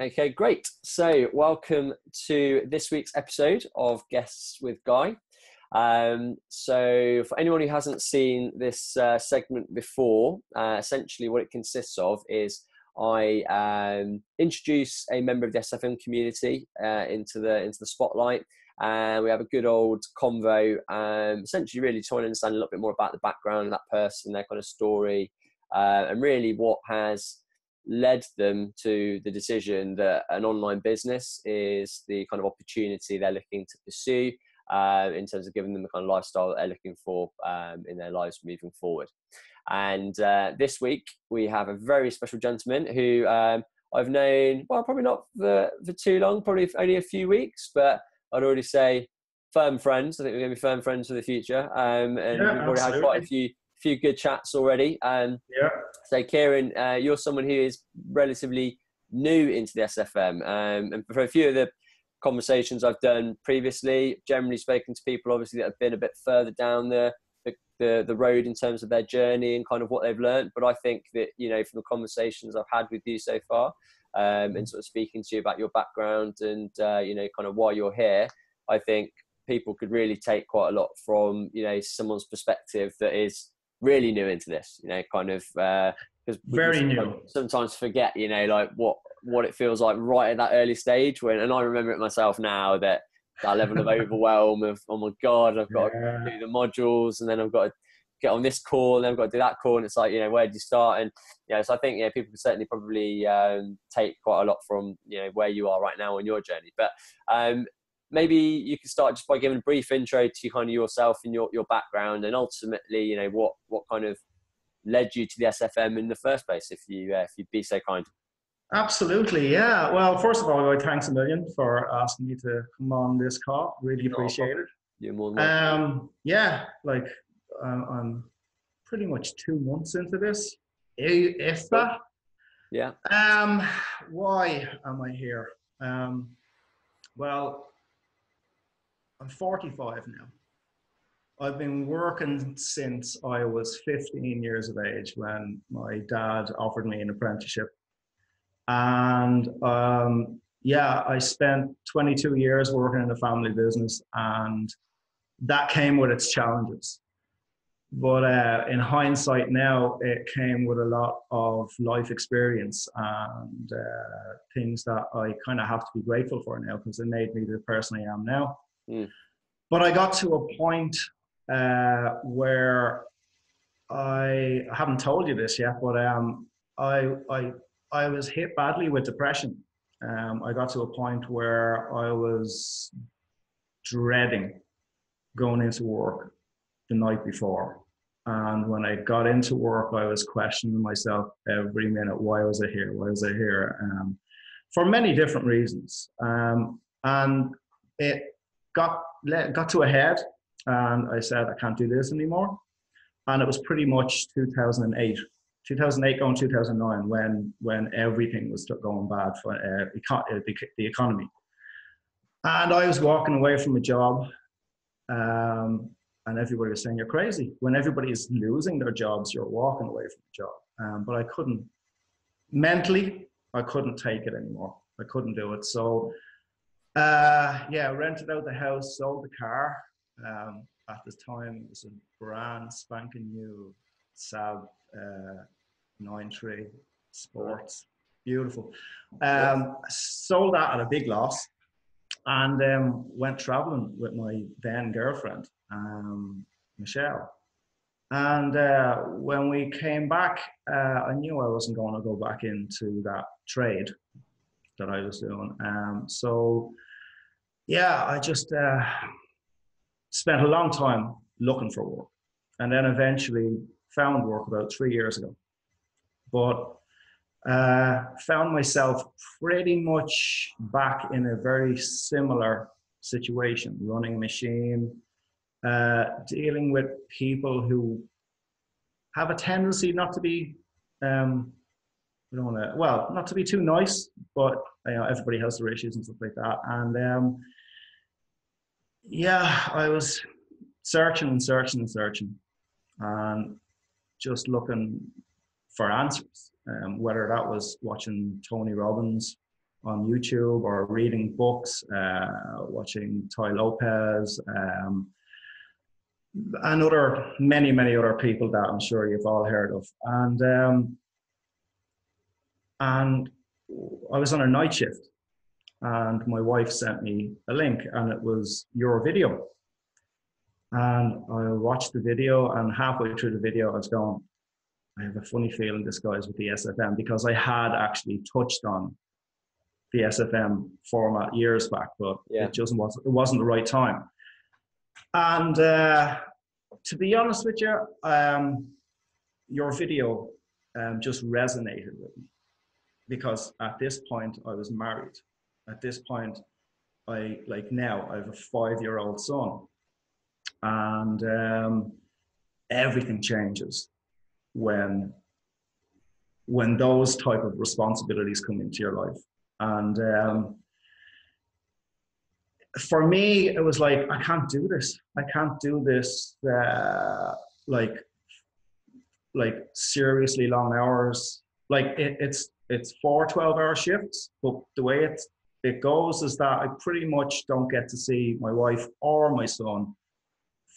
Okay, great. So welcome to this week's episode of Guests with Guy. So for anyone who hasn't seen this segment before, essentially what it consists of is I introduce a member of the SFM community into the spotlight, and we have a good old convo, essentially really trying to understand a little bit more about the background of that person, their kind of story, and really what has led them to the decision that an online business is the kind of opportunity they're looking to pursue, in terms of giving them the kind of lifestyle that they're looking for in their lives moving forward. And this week we have a very special gentleman who I've known, well, probably not for too long, probably only a few weeks, but I'd already say firm friends. I think we're going to be firm friends for the future. And we've already had quite a few good chats already. So Ciaran, you're someone who is relatively new into the SFM, and for a few of the conversations I've done previously, generally spoken to people obviously that have been a bit further down the road in terms of their journey and kind of what they've learned. But I think that, you know, from the conversations I've had with you so far, and sort of speaking to you about your background and you know, kind of why you're here, I think people could really take quite a lot from, you know, someone's perspective that is really new into this, you know, kind of because very new. Sometimes forget, you know, like what it feels like right at that early stage when, and I remember it myself now, that level of overwhelm of, oh my God, I've got to do the modules, and then I've got to get on this call, and then I've got to do that call, and it's like, you know, where do you start? And you know, so I think, yeah, people can certainly probably take quite a lot from, you know, where you are right now on your journey. But maybe you could start just by giving a brief intro to kind of yourself and your background, and ultimately, you know, what kind of led you to the SFM in the first place, if you'd be so kind. Absolutely, yeah. Well, first of all, thanks a million for asking me to come on this call. Really appreciate it. You're more than welcome. Yeah, like I'm pretty much 2 months into this, if that. Yeah. Why am I here? Well, I'm 45 now. I've been working since I was 15 years of age when my dad offered me an apprenticeship. And I spent 22 years working in a family business, and that came with its challenges. But in hindsight now, it came with a lot of life experience and things that I kind of have to be grateful for now, because it made me the person I am now. But I got to a point where I haven't told you this yet, but I was hit badly with depression. I got to a point where I was dreading going into work the night before. And when I got into work, I was questioning myself every minute. Why was I here? Why was I here? For many different reasons. And it got to a head, and I said, I can't do this anymore. And it was pretty much 2008 going 2009 when everything was going bad for the economy. And I was walking away from a job, and everybody was saying, you're crazy. When everybody is losing their jobs, you're walking away from a job. But I couldn't, mentally, I couldn't take it anymore. I couldn't do it. So rented out the house, sold the car. At this time, it was a brand spanking new Saab 9.3 Sports, beautiful. Sold that at a big loss, and went traveling with my then girlfriend, Michelle. And when we came back, I knew I wasn't going to go back into that trade that I was doing. I just spent a long time looking for work, and then eventually found work about 3 years ago. But found myself pretty much back in a very similar situation, running a machine, dealing with people who have a tendency not to be, not to be too nice, but you know, everybody has their issues and stuff like that. And I was searching and just looking for answers, whether that was watching Tony Robbins on YouTube or reading books, watching Ty Lopez, and many other people that I'm sure you've all heard of. And I was on a night shift, and my wife sent me a link, and it was your video. And I watched the video, and halfway through the video, I was going, I have a funny feeling this guy's with the SFM, because I had actually touched on the SFM format years back, but it wasn't the right time. And to be honest with you, your video just resonated with me, because at this point I was married. At this point, I have a 5-year-old son, and everything changes when those type of responsibilities come into your life. And for me, it was like, I can't do this. I can't do this like seriously long hours. Like it's 4 12-hour shifts, but the way it goes is that I pretty much don't get to see my wife or my son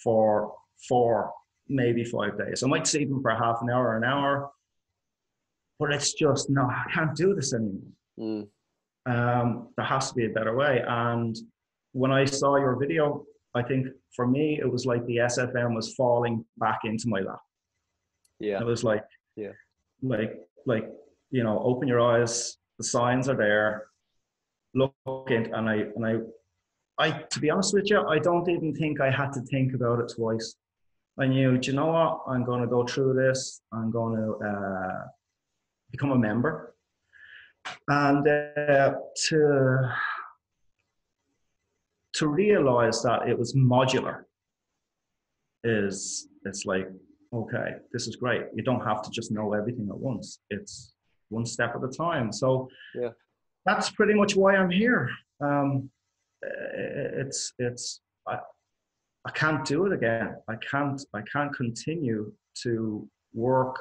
for 4, maybe 5 days. I might see them for half an hour, but it's just, no, I can't do this anymore. There has to be a better way. And when I saw your video, I think for me, it was like the SFM was falling back into my lap. Yeah. It was like, open your eyes, the signs are there, look in, and I, to be honest with you, I don't even think I had to think about it twice. I knew, do you know what? I'm going to go through this. I'm going to become a member. And to realize that it was modular it's like, okay, this is great. You don't have to just know everything at once. It's one step at a time. So that's pretty much why I'm here. I can't do it again. I can't continue to work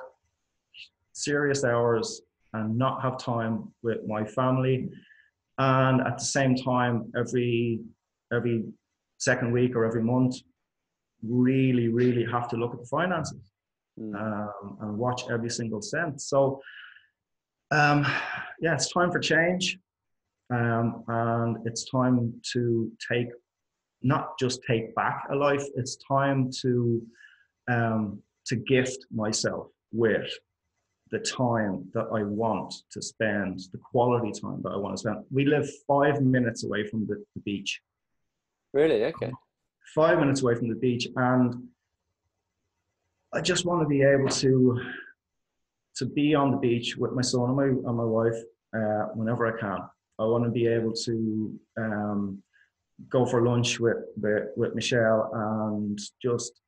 serious hours and not have time with my family, and at the same time every second week or every month really have to look at the finances and watch every single cent. So it's time for change, and it's time to not just take back a life. It's time to gift myself with the time that I want to spend, the quality time that I want to spend. We live 5 minutes away from the beach. Really? Okay. 5 minutes away from the beach, and I just want to be able to be on the beach with my son and my wife whenever I can. I want to be able to go for lunch with Michelle, and just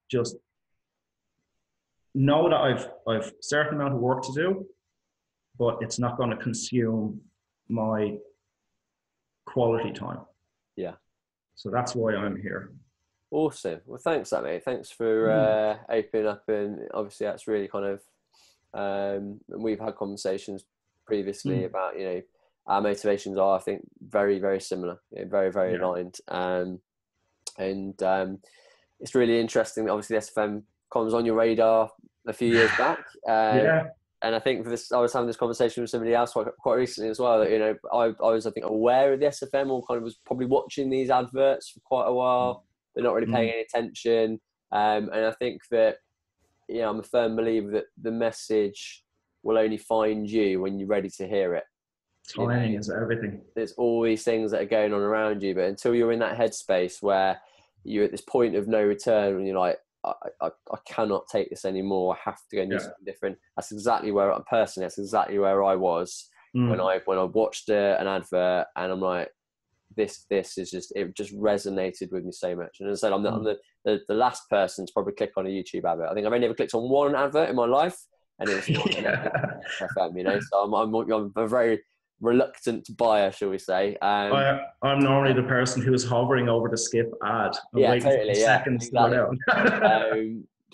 know that I've a certain amount of work to do, but it's not going to consume my quality time. Yeah. So that's why I'm here. Awesome. Well, thanks, mate. Thanks for opening up, and obviously that's really kind of we've had conversations previously about, our motivations are, I think, very, very similar, very, very aligned. And it's really interesting that obviously the SFM comes on your radar a few years back. And I think I was having this conversation with somebody else quite recently as well, that, I was, I think, aware of the SFM, or kind of was probably watching these adverts for quite a while, but not really paying any attention. And I think that, I'm a firm believer that the message will only find you when you're ready to hear it. Timing is everything. There's all these things that are going on around you, but until you're in that headspace where you're at this point of no return, and you're like, I cannot take this anymore, I have to go and do something different. That's exactly where I was when I watched an advert, and I'm like, this is just, it just resonated with me so much. And as I said, I'm the last person to probably click on a YouTube advert. I think I've only ever clicked on one advert in my life, and it was FM, so I'm a very reluctant buyer, shall we say. I'm normally the person who's hovering over the skip ad and waiting for seconds to go down.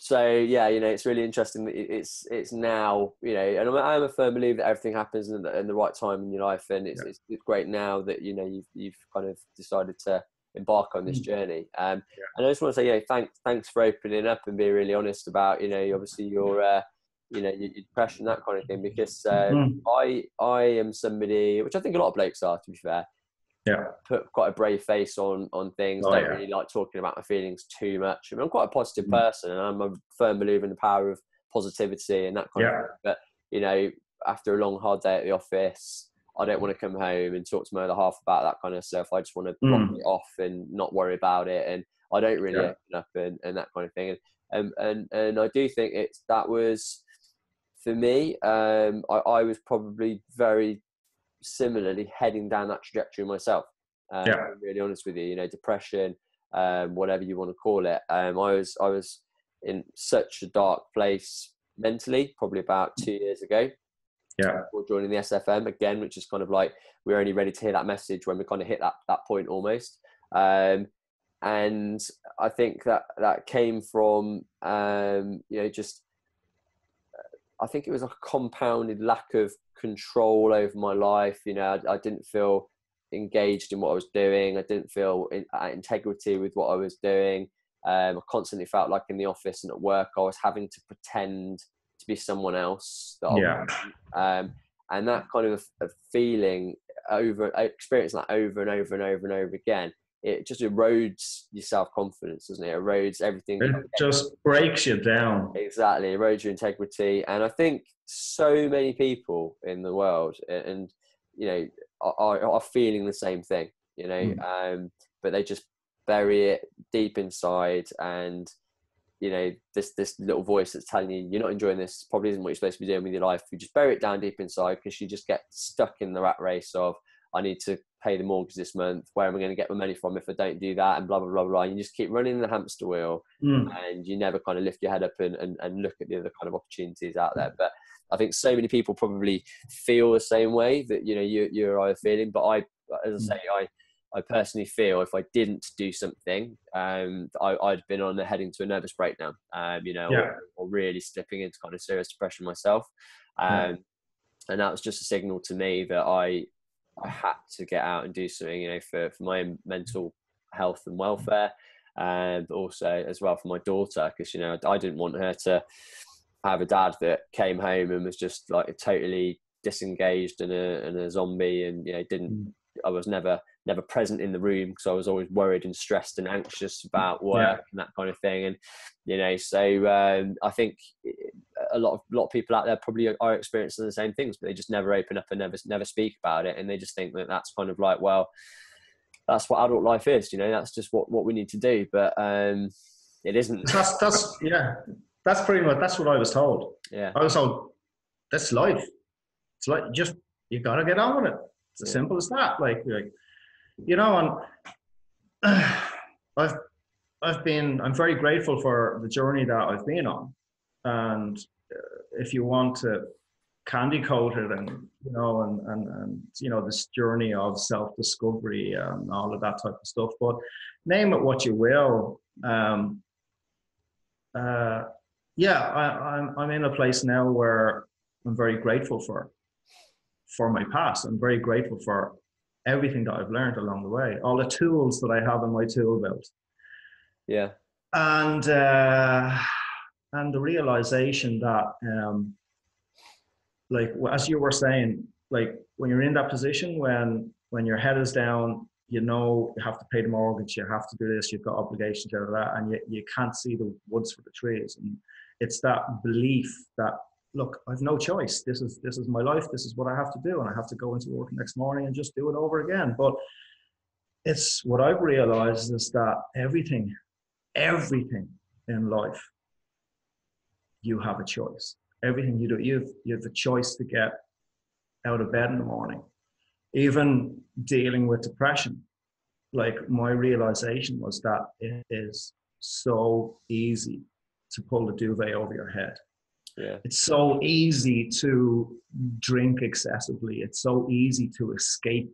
So yeah, it's really interesting that it's now, and I'm a firm believer that everything happens in the right time in your life, and it's great now that you've kind of decided to embark on this journey. And I just want to say, thanks for opening up and being really honest about, obviously your your depression, that kind of thing, because I am somebody, which I think a lot of blokes are, to be fair. Put quite a brave face on things. Don't really like talking about my feelings too much. I mean, I'm quite a positive person, and I'm a firm believer in the power of positivity and that kind of thing. But after a long hard day at the office, I don't want to come home and talk to my other half about that kind of stuff. I just want to block it off and not worry about it, and I don't really open up and that kind of thing. And I do think that was for me. I was probably very similarly heading down that trajectory myself. I'm really honest with you, depression, whatever you want to call it. I was in such a dark place mentally, probably about 2 years ago. Before joining the SFM again, which is kind of like, we're only ready to hear that message when we kind of hit that point almost. And I think that came from, just, I think it was a compounded lack of control over my life. I didn't feel engaged in what I was doing. I didn't feel integrity with what I was doing. I constantly felt like in the office and at work, I was having to pretend to be someone else. And that kind of a feeling experiencing that over and over and over and over again, it just erodes your self-confidence, doesn't it? It erodes everything. It just breaks you down. Exactly. It erodes your integrity. And I think so many people in the world and are feeling the same thing, but they just bury it deep inside, and this little voice that's telling you you're not enjoying this, probably isn't what you're supposed to be doing with your life. You just bury it down deep inside, because you just get stuck in the rat race of, I need to pay the mortgage this month, where am I going to get my money from if I don't do that, and blah blah blah blah. And you just keep running the hamster wheel, and you never kind of lift your head up and look at the other kind of opportunities out there. But I think so many people probably feel the same way that you're either feeling. But as I say, I personally feel if I didn't do something, I'd been on heading to a nervous breakdown, or really slipping into kind of serious depression myself. And that was just a signal to me that I had to get out and do something, for my own mental health and welfare, and also as well for my daughter, because I didn't want her to have a dad that came home and was just like totally disengaged and a zombie, and I was never present in the room, because I was always worried and stressed and anxious about work and that kind of thing. And so I think a lot of people out there probably are experiencing the same things, but they just never open up and never speak about it, and they just think that that's kind of like, well, that's what adult life is, that's just what we need to do. But it isn't. That's pretty much, that's what I was told. I was told, that's life. It's like, you gotta get on with it. It's as simple as that. And I'm very grateful for the journey that I've been on. And if you want to candy coat it and this journey of self-discovery and all of that type of stuff, but name it what you will. I'm in a place now where I'm very grateful for my past. I'm very grateful for everything that I've learned along the way, all the tools that I have in my tool belt. And the realization that, as you were saying, when you're in that position, when your head is down, you have to pay the mortgage, you have to do this, you've got obligations, that, and you can't see the woods for the trees. And it's that belief that, look, I've no choice. This is my life. This is what I have to do. And I have to go into work next morning and just do it over again. But it's what I've realized is that everything in life, you have a choice. Everything you do, you have a choice to get out of bed in the morning. Even dealing with depression, my realization was that it is so easy to pull the duvet over your head. It's so easy to drink excessively. It's so easy to escape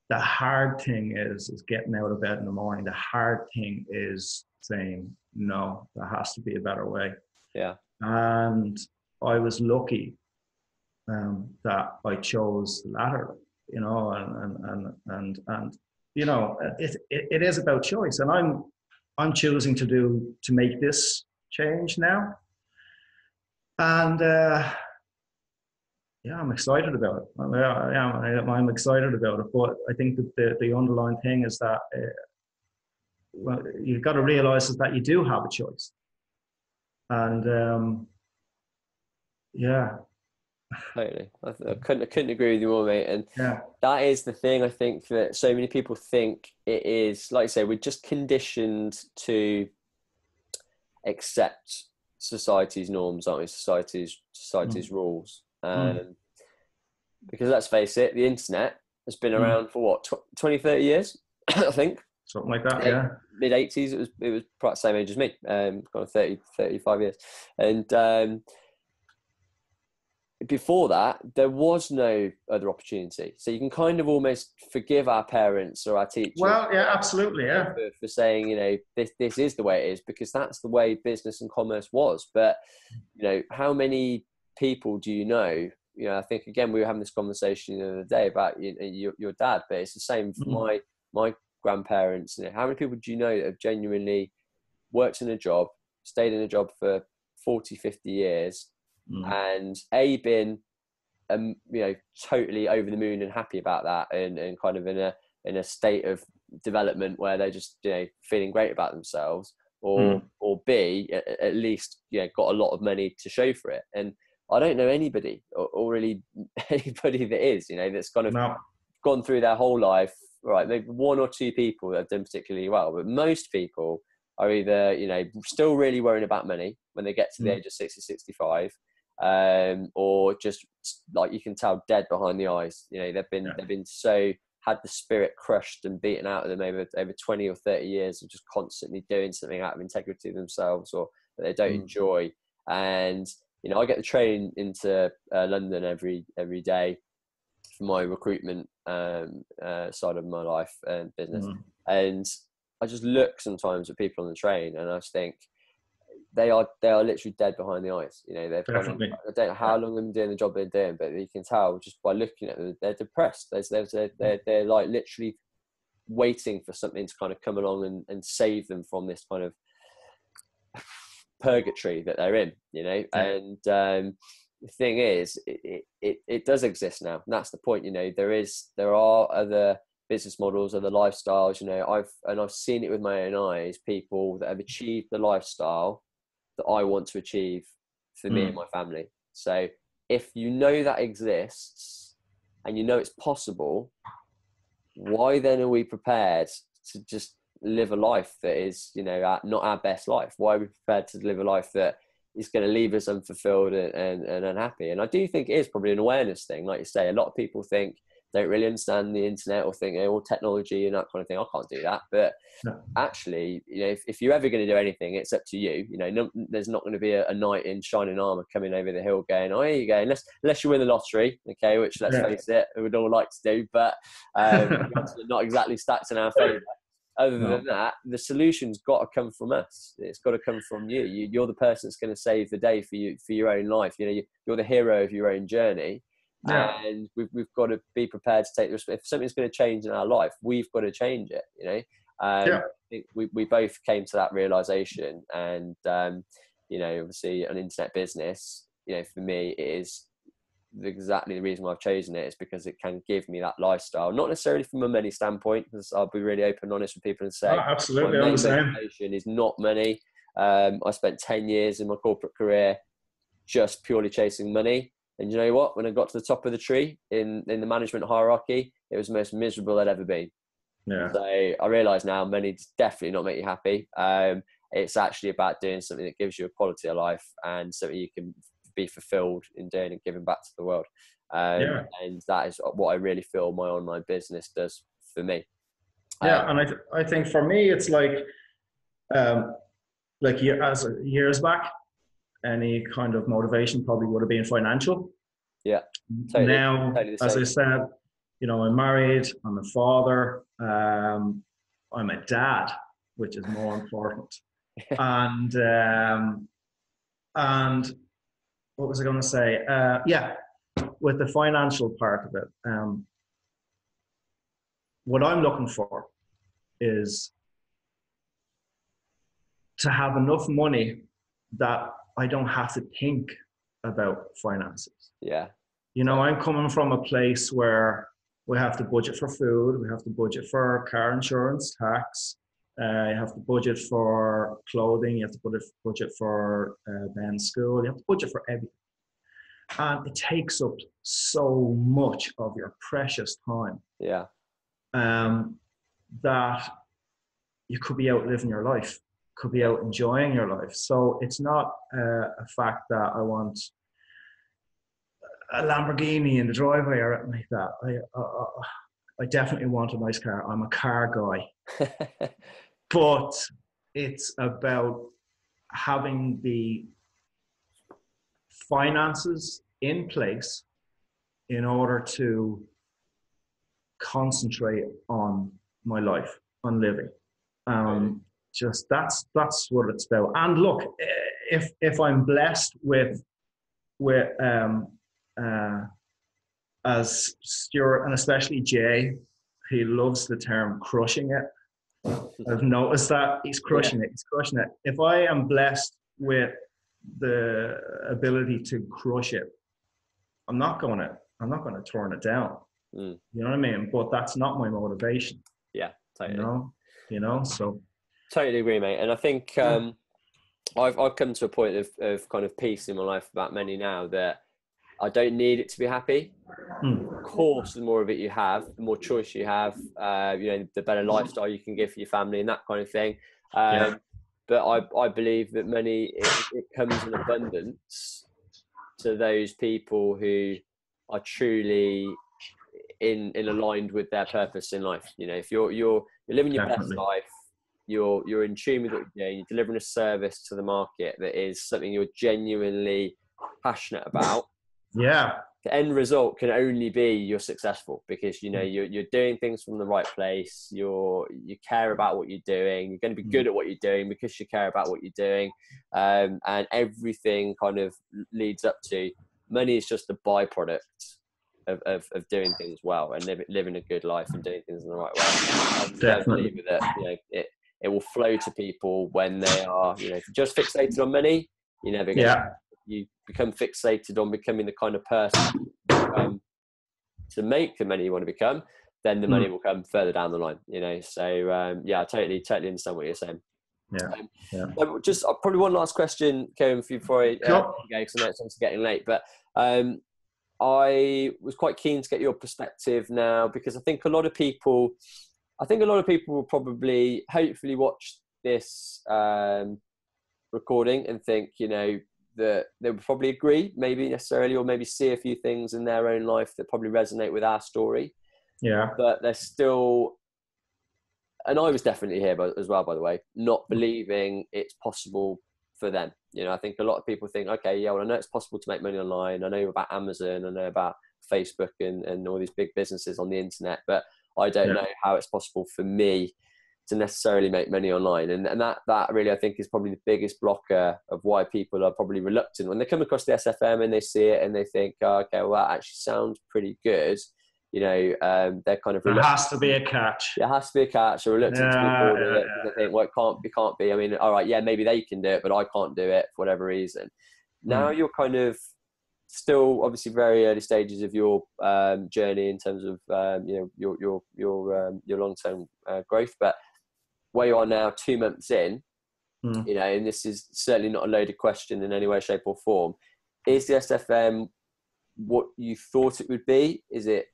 the hard thing is getting out of bed in the morning. The hard thing is saying, no, there has to be a better way. Yeah. And I was lucky that I chose the latter, you know, and you know, it is about choice. And I'm choosing to make this change now. And yeah, I'm excited about it. I'm excited about it. But I think that the underlying thing is that well, you've got to realize is that you do have a choice. And yeah, Totally. I couldn't agree with you more, mate. And yeah, that is the thing. I think that so many people think it is, like I say, we're just conditioned to accept society's norms, aren't we? Society's rules. Because let's face it, the internet has been around for what, 20, 30 years, I think. Something like that, yeah. Mid 80s, it was probably the same age as me, kind of 30, 35 years. And before that, there was no other opportunity. So you can kind of almost forgive our parents or our teachers. Well, yeah, absolutely, yeah. For saying, you know, this is the way it is, because that's the way business and commerce was. But, you know, how many people do you know? You know, I think, again, we were having this conversation the other day about your dad, but it's the same for my grandparents. You know, how many people do you know that have genuinely worked in a job, stayed in a job for 40, 50 years, and been, you know, totally over the moon and happy about that, and kind of in a state of development where they're just, you know, feeling great about themselves, or B, at least, you know, got a lot of money to show for it. And I don't know anybody, or really anybody that is, you know, that's kind of gone through their whole life, right? Maybe one or two people that have done particularly well, but most people are either, you know, still really worrying about money when they get to the age of 60, 65, or just, like, you can tell, dead behind the eyes. You know, they've been so, had the spirit crushed and beaten out of them over 20 or 30 years of just constantly doing something out of integrity themselves, or that they don't enjoy. And, you know, I get the train into London every day for my recruitment side of my life and business. And I just look sometimes at people on the train, and I just think they are literally dead behind the eyes. You know, they've kind of, I don't know how long they've been doing the job they're doing, but you can tell just by looking at them, they're depressed. They're like literally waiting for something to kind of come along and save them from this kind of purgatory that they're in, you know. And the thing is, it does exist now, and that's the point. You know, there are other business models, other lifestyles. You know, I've seen it with my own eyes, people that have achieved the lifestyle that I want to achieve for me and my family. So if you know that exists and you know it's possible, why then are we prepared to just live a life that is, you know, not our best life? Why are we prepared to live a life that is going to leave us unfulfilled and unhappy? And I do think it is probably an awareness thing. Like you say, a lot of people don't really understand the internet, or think, oh, technology and that kind of thing. I can't do that. But actually, you know, if you're ever going to do anything, it's up to you. You know, there's not going to be a knight in shining armor coming over the hill going, oh, here you go, unless you win the lottery, okay, which, let's face it, we would all like to do, but not exactly stacked in our favor. Other than that, the solution's got to come from us. It's got to come from you. You're the person that's going to save the day for you, for your own life. You know, you're the hero of your own journey. And we've got to be prepared to take the risk. If something's going to change in our life, we've got to change it, you know. I think we both came to that realization. And you know, obviously an internet business, you know, for me, it is exactly the reason why I've chosen it, is because it can give me that lifestyle, not necessarily from a money standpoint, because I'll be really open and honest with people and say, absolutely, my main motivation is not money. I spent 10 years in my corporate career just purely chasing money. And you know what? When I got to the top of the tree in the management hierarchy, it was the most miserable I'd ever been. So I realise now, money does definitely not make you happy. It's actually about doing something that gives you a quality of life and something you can be fulfilled in doing and giving back to the world. And that is what I really feel my online business does for me. And I think for me, it's like years back, any kind of motivation probably would have been financial. Totally, now, totally as I said, you know, I'm married, I'm a father, I'm a dad, which is more important. And and what was I going to say? Yeah, with the financial part of it, what I'm looking for is to have enough money that I don't have to think about finances. Yeah. You know, I'm coming from a place where we have to budget for food, we have to budget for car insurance, tax, you have to budget for clothing, you have to budget for men's school, you have to budget for everything. And it takes up so much of your precious time. Yeah. That you could be out living your life, could be out enjoying your life. So it's not a fact that I want a Lamborghini in the driveway or anything like that. I definitely want a nice car. I'm a car guy. But it's about having the finances in place in order to concentrate on my life, on living. Just that's what it's about. And look, if I'm blessed with as Stuart and especially Jay, he loves the term crushing it. I've noticed that he's crushing it. He's crushing it. If I am blessed with the ability to crush it, I'm not going to turn it down. You know what I mean? But that's not my motivation. Yeah, totally. You know, so totally agree, mate. And I think I've come to a point of kind of peace in my life about many now that I don't need it to be happy. Of course, the more of it you have, the more choice you have, you know, the better lifestyle you can give for your family and that kind of thing. But I believe that money, it comes in abundance to those people who are truly in aligned with their purpose in life. You know, if you're living your best life, you're in tune with what you're doing, you're delivering a service to the market that is something you're genuinely passionate about. Yeah. The end result can only be you're successful because, you know, you're doing things from the right place. You care about what you're doing. You're going to be good at what you're doing because you care about what you're doing. And everything kind of leads up to money is just a byproduct of doing things well and living a good life and doing things in the right way. Definitely. That, you know, it will flow to people when they are, you know, if you're just fixated on money, you never get you become fixated on becoming the kind of person to make the money you want to become, then the money will come further down the line, you know. So I totally understand what you're saying. Just probably one last question, Kevin, before I go, because I know it's getting late, but I was quite keen to get your perspective now, because I think a lot of people will probably hopefully watch this recording and think, you know, that they would probably agree, maybe necessarily, or maybe see a few things in their own life that probably resonate with our story. Yeah. But they're still, and I was definitely here as well, by the way, not believing it's possible for them. You know, I think a lot of people think, okay, yeah, well, I know it's possible to make money online. I know about Amazon. I know about Facebook and all these big businesses on the internet, but I don't know how it's possible for me to necessarily make money online. And that really, I think, is probably the biggest blocker of why people are probably reluctant when they come across the SFM and they see it and they think, oh, okay, well, that actually sounds pretty good. You know, they're kind of reluctant. There has to be a catch. There has to be a catch, or reluctant to move forward with it because they think, well, it can't be. I mean, all right, yeah, maybe they can do it, but I can't do it for whatever reason. Now you're kind of still obviously very early stages of your journey in terms of you know, your long-term growth, but where you are now 2 months in, you know, and this is certainly not a loaded question in any way, shape or form, is the SFM what you thought it would be? Is it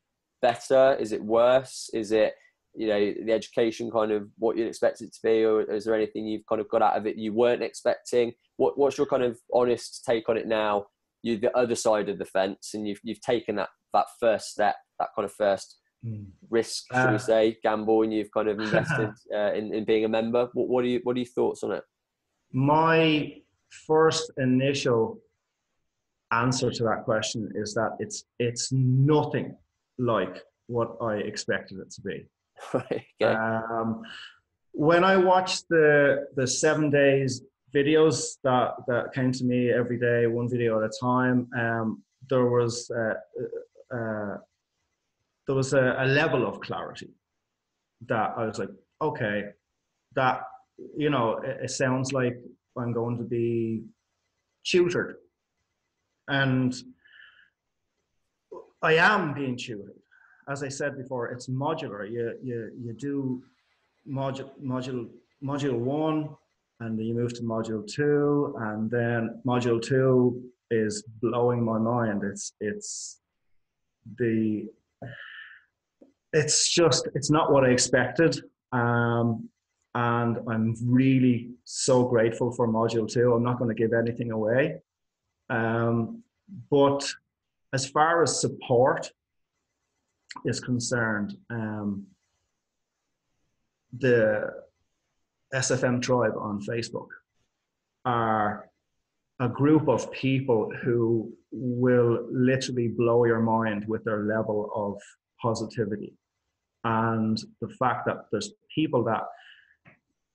better? Is it worse? Is it, you know, the education kind of what you'd expect it to be, or is there anything you've kind of got out of it you weren't expecting? What's your kind of honest take on it now? You're the other side of the fence, and you've taken that first step, that kind of first risk, should we say, gamble, and you've kind of invested in being a member. What are your thoughts on it? My first initial answer to that question is that it's nothing like what I expected it to be. Right. Okay. When I watched the 7 days videos that came to me every day, one video at a time, there was a level of clarity that I was like, okay, that, it sounds like I'm going to be tutored, and I am being tutored. As I said before, it's modular. You do module one, and then you move to module two, and then module two is blowing my mind. It's not what I expected. And I'm really so grateful for module two. I'm not going to give anything away. But as far as support is concerned, the SFM tribe on Facebook are a group of people who will literally blow your mind with their level of positivity. And the fact that there's people that,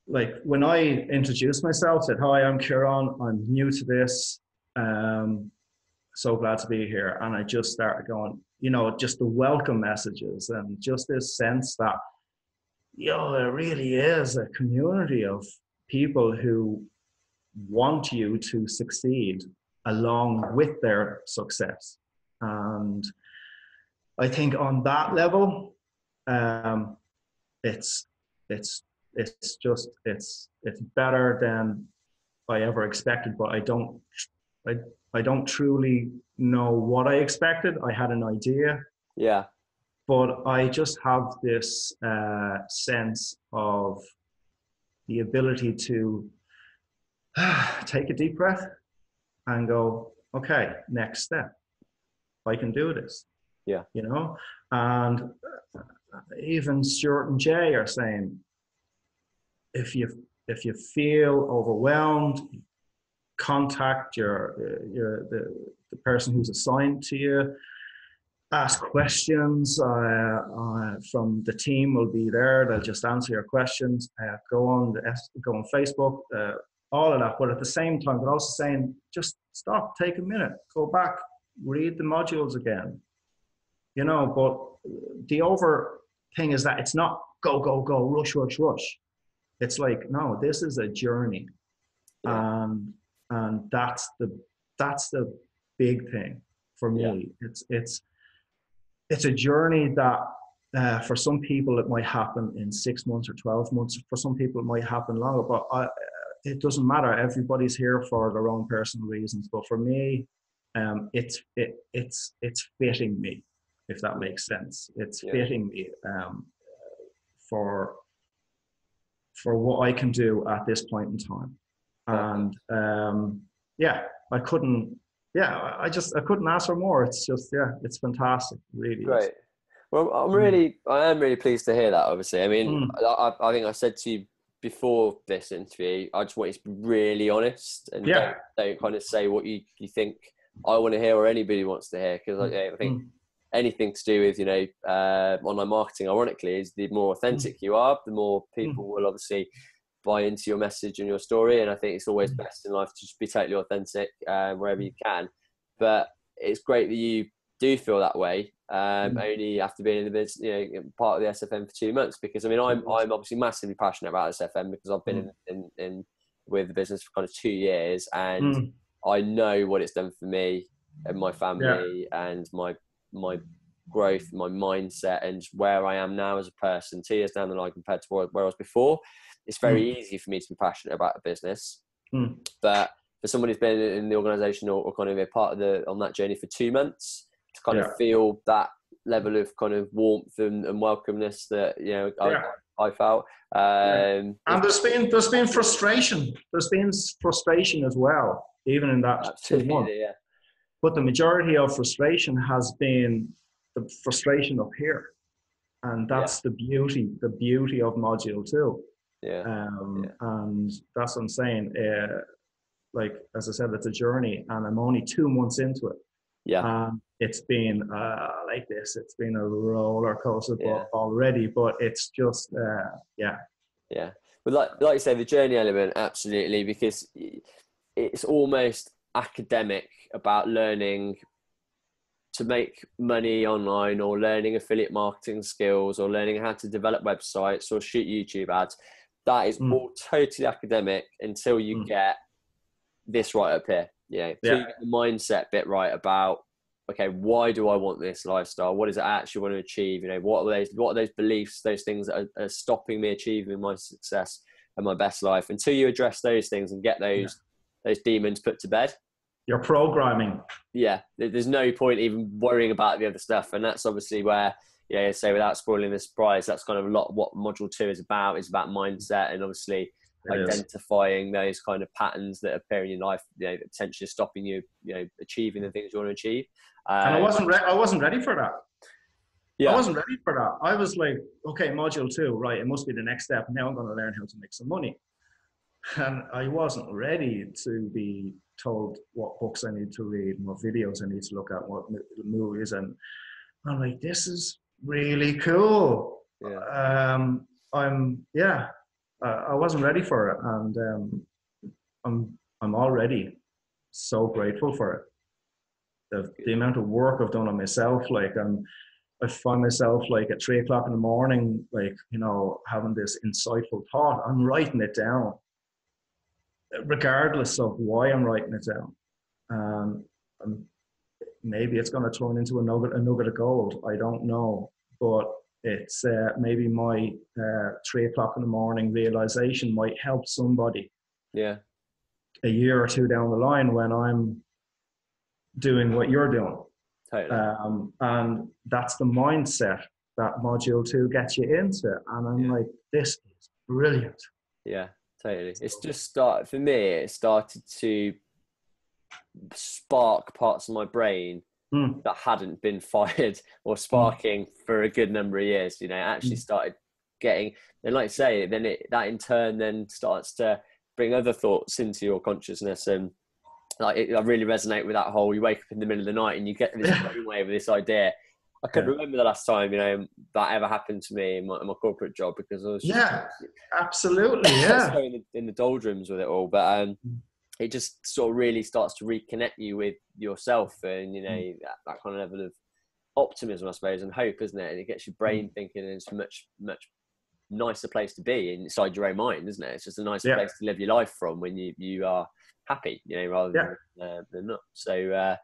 like, when I introduced myself, said, hi, I'm Ciaran, I'm new to this, so glad to be here. And I just started going, just the welcome messages, and just this sense that, there really is a community of people who want you to succeed along with their success. And I think on that level, it's better than I ever expected, but I don't truly know what I expected. I had an idea. Yeah. But I just have this sense of the ability to take a deep breath and go, okay, next step. I can do this. Yeah. And even Stuart and Jay are saying, if you feel overwhelmed, contact the person who's assigned to you. Ask questions from the team. Will be there. They'll just answer your questions. Go on Facebook, all of that. But at the same time, they're also saying, just stop, take a minute, go back, read the modules again. But the over thing is that it's not go, go, go, rush, rush, rush. It's like, no, this is a journey. Yeah. And that's the big thing for me. Yeah. It's a journey that for some people it might happen in 6 months or 12 months. For some people it might happen longer, but it doesn't matter. Everybody's here for their own personal reasons. But for me, it's fitting me, if that makes sense. It's fitting me for what I can do at this point in time. And I couldn't ask for more. It's just, it's fantastic. Really. Great. Well, I am really pleased to hear that, obviously. I mean, I think I said to you before this interview, I just want you to be really honest and don't kind of say what you think I want to hear or anybody wants to hear. Because I think anything to do with, online marketing, ironically, is the more authentic you are, the more people will obviously buy into your message and your story. And I think it's always best in life to just be totally authentic wherever you can. But it's great that you do feel that way, only after being in the business, part of the SFM for 2 months. Because I mean, I'm obviously massively passionate about SFM because I've been in with the business for kind of 2 years, and I know what it's done for me and my family and my growth, my mindset, and where I am now as a person 2 years down the line compared to where I was before. It's very easy for me to be passionate about a business, but for someone who's been in the organisation or kind of a part of on that journey for 2 months, to kind of feel that level of kind of warmth and welcomeness that I felt. And there's been frustration. There's been frustration as well, even in that 2 months. Yeah. But the majority of frustration has been the frustration up here, and that's the beauty of module 2. And that's what I'm saying. Like, as I said, it's a journey, and I'm only 2 months into it. Yeah. It's been like this. It's been a roller coaster Yeah. already, but it's just yeah. Yeah. But like you say, the journey element, absolutely, because it's almost academic about learning to make money online, or learning affiliate marketing skills, or learning how to develop websites or shoot YouTube ads. That is all totally academic until you get this right up here. Yeah. Until you get the mindset bit right about, okay, why do I want this lifestyle? What is it I actually want to achieve? You know, what are those beliefs, those things that are stopping me achieving my success and my best life? Until you address those things and get those demons put to bed, your programming. Yeah, there's no point even worrying about the other stuff. And that's obviously where, say, without spoiling the surprise, that's kind of a lot what module 2 is about. It's about mindset, and obviously identifying those kind of patterns that appear in your life, potentially stopping you, achieving the things you want to achieve. And I wasn't ready for that. Yeah. I wasn't ready for that. I was like, okay, module 2, right? It must be the next step. Now I'm going to learn how to make some money. And I wasn't ready to be told what books I need to read, what videos I need to look at, what movies. And I'm like, this is really cool. Yeah. I wasn't ready for it. And I'm already so grateful for it. The amount of work I've done on myself, like I find myself like at 3 o'clock in the morning, like, having this insightful thought. I'm writing it down, regardless of why I'm writing it down. And maybe it's going to turn into a nugget of gold. I don't know, but it's maybe my 3 o'clock in the morning realization might help somebody. Yeah. A year or 2 down the line when I'm doing what you're doing. Totally. And that's the mindset that module 2 gets you into. And I'm like, this is brilliant. Yeah, totally. It's just for me, it started to spark parts of my brain that hadn't been fired or sparking for a good number of years. Actually started getting, and like I say, then that in turn then starts to bring other thoughts into your consciousness. And I really resonate with that whole, you wake up in the middle of the night and you get this brainwave of this idea. I couldn't remember the last time, that ever happened to me in my corporate job, because I was just, absolutely, so in the doldrums with it all. But it just sort of really starts to reconnect you with yourself, and that kind of level of optimism, I suppose, and hope, isn't it? And it gets your brain thinking, and it's a much nicer place to be inside your own mind, isn't it? It's just a nicer place to live your life from when you are happy, rather than not. So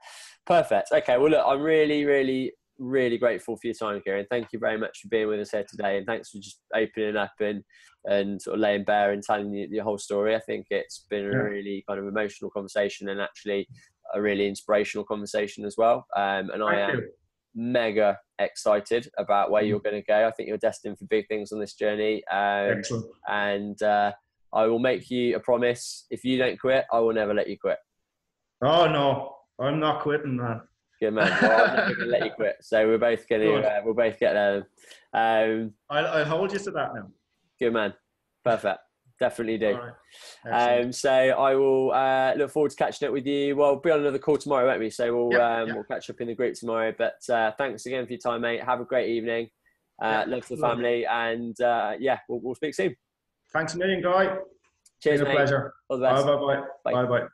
perfect. Okay, well look, I'm really, really, really grateful for your time, Ciaran. Thank you very much for being with us here today, and thanks for just opening up and sort of laying bare and telling your whole story. I think it's been a really kind of emotional conversation, and actually a really inspirational conversation as well. And I am mega excited about where you're going to go. I think you're destined for big things on this journey. Excellent. And I will make you a promise: if you don't quit, I will never let you quit. Oh no, I'm not quitting, man. Good man. Well, I'm never going to let you quit. So we're both going to we'll both get there. I'll hold you to that now. Good man. Perfect. Definitely do. All right. So I will look forward to catching up with you. Well, we'll be on another call tomorrow, won't we? So we'll catch up in the group tomorrow. But thanks again for your time, mate. Have a great evening. Love to the family, and we'll speak soon. Thanks a million, Guy. Cheers, mate. Pleasure. All the best. Bye.